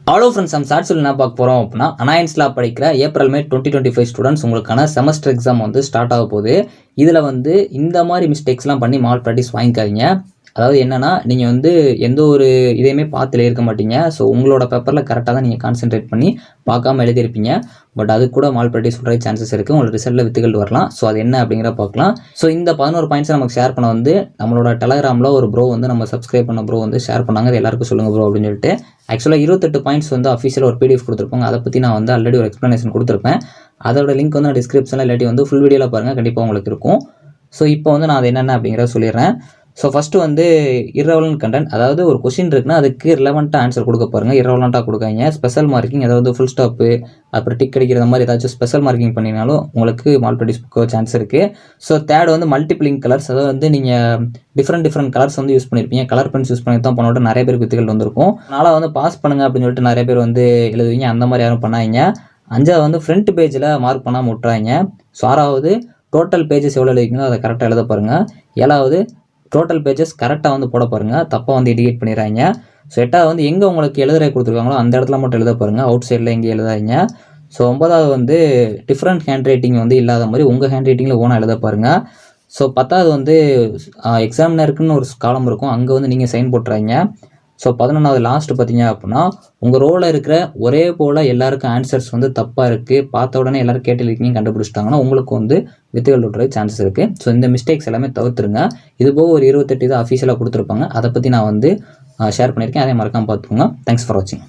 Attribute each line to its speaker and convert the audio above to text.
Speaker 1: Hello friends, நம்ம சாட்சியில் என்ன பார்க்க போகிறோம் அப்படின்னா, அனாயன்ஸில் படிக்கிற ஏப்ரல் மே 2025 ஸ்டூடெண்ட்ஸ் உங்களுக்கான செமஸ்டர் எக்ஸாம் வந்து ஸ்டார்ட் ஆக போகுது. இதில் வந்து இந்த மாதிரி மிஸ்டேக்ஸ்லாம் பண்ணி மார்க் ப்ராக்டிஸ் வாங்கிக்காதீங்க. அதாவது என்னென்னா, நீங்கள் வந்து எந்த ஒரு இதையுமே பார்த்து எழுதியிருக்க மாட்டீங்க. ஸோ உங்களோட பேப்பரில் கரெக்டாக தான் நீங்கள் கான்சென்ட்ரேட் பண்ணி பார்க்காம எழுதியிருப்பீங்க. பட் அது கூட மால் ப்ராக்டிஸ் சொல்கிற சான்சஸ் இருக்குது. உங்களுக்கு ரிசல்ட்டில் வித்துகள் வரலாம். ஸோ அது என்ன அப்படிங்கிற பார்க்கலாம். ஸோ இந்த 11 பாயிண்ட்ஸை நமக்கு ஷேர் பண்ண வந்து நம்மளோட டெலகிராமில் ஒரு ப்ரோ வந்து நம்ம சப்ஸ்கிரைப் பண்ண ப்ரோ வந்து ஷேர் பண்ணாங்க. அது எல்லாருக்கும் சொல்லுங்கள் ப்ரோ அப்படின்னு சொல்லிட்டு. ஆக்சுவலாக 28 பாயிண்ட்ஸ் வந்து அஃபீஷியல் ஒரு PDF கொடுத்துருப்பாங்க. அதை பற்றி நான் வந்து ஆல்ரெடி ஒரு எக்ஸ்ப்ளனேஷன் கொடுத்துருப்பேன். அதோட லிங்க் வந்து நான் டிஸ்கிரிப்ஷனில் இல்லாட்டி வந்து ஃபுல் வீடியோவில் பாருங்கள், கண்டிப்பாக உங்களுக்கு இருக்கும். ஸோ இப்போ வந்து நான் அது என்னென்ன அப்படிங்கிறத சொல்லிடுறேன். ஸோ ஃபஸ்ட்டு வந்து இரவலண்ட் கண்டென்ட், அதாவது ஒரு கொஷின் இருக்குன்னா அதுக்கு ரிலவெண்ட்டாக ஆன்சர் கொடுக்க பாருங்கள். இரவலண்ட்டாக கொடுக்காங்க. ஸ்பெஷல் மார்க்கிங், அதாவது ஃபுல் ஸ்டாப்பு அப்புறம் டிக் அடிக்கிற மாதிரி ஏதாச்சும் ஸ்பெஷல் மார்க்கிங் பண்ணினாலும் உங்களுக்கு மால் ப்ராக்டிஸ் புக்க சான்ஸ் இருக்குது. ஸோ தேர்ட் வந்து மல்டிபிளிங் கலர்ஸ், அதாவது வந்து நீங்கள் டிஃப்ரெண்ட் கலர்ஸ் வந்து யூஸ் பண்ணியிருப்பீங்க. கலர் பென்ஸ் யூஸ் பண்ணி தான் பண்ணோட நிறைய பேருக்கு வித்துகள் வந்திருக்கும். அதனால் வந்து பாஸ் பண்ணுங்க அப்படின்னு சொல்லிட்டு நிறைய பேர் வந்து எழுதுவீங்க. அந்த மாதிரி யாரும் பண்ணாங்க. 5வது வந்து ஃப்ரண்ட் பேஜில் மார்க் பண்ணாமல் விட்டுறாங்க. ஸோ 6வது டோட்டல் பேஜஸ் எவ்வளோ எழுதிங்களோ அதை கரெக்டாக எழுத பாருங்கள். 7வது டோட்டல் பேஜஸ் கரெக்டாக வந்து போட பாருங்கள், தப்பாக வந்து இண்டிகேட் பண்ணிடுறாங்க. ஸோ 8வது வந்து எங்கே உங்களுக்கு எழுதுற கொடுத்துருக்காங்களோ அந்த இடத்துல மட்டும் எழுத பாருங்கள், அவுட் சைடில் எங்கே எழுதாதீங்க. ஸோ 9வது வந்து டிஃப்ரெண்ட் ஹேண்ட் ரைட்டிங் வந்து இல்லாத மாதிரி உங்கள் ஹேண்ட் ரைட்டிங்கில் ஓனாக எழுத பாருங்கள். ஸோ 10வது வந்து எக்ஸாமினருக்குன்னு ஒரு காலம் இருக்கும், அங்கே வந்து நீங்கள் சைன் போட்டுறாங்க. ஸோ 11வது லாஸ்ட் பார்த்தீங்க அப்படின்னா, உங்கள் ரோலில் இருக்கிற ஒரே போல் எல்லாருக்கும் ஆன்சர்ஸ் வந்து தப்பாக இருக்குது, பார்த்த உடனே எல்லோரும் கேட்டிருக்கீங்க கண்டுபிடிச்சிட்டாங்கன்னா உங்களுக்கு வந்து வித்துகள் விட்டுறது சான்சஸ் இருக்குது. ஸோ இந்த மிஸ்டேக்ஸ் எல்லாமே தவிர்த்துருங்க. இது போக ஒரு 28 இது அஃபீஷியலாக கொடுத்துருப்பாங்க, அதை பற்றி நான் வந்து ஷேர் பண்ணியிருக்கேன். அதே மறக்காமல் பார்த்துக்கோங்க. தேங்க்ஸ் ஃபார் வாட்சிங்.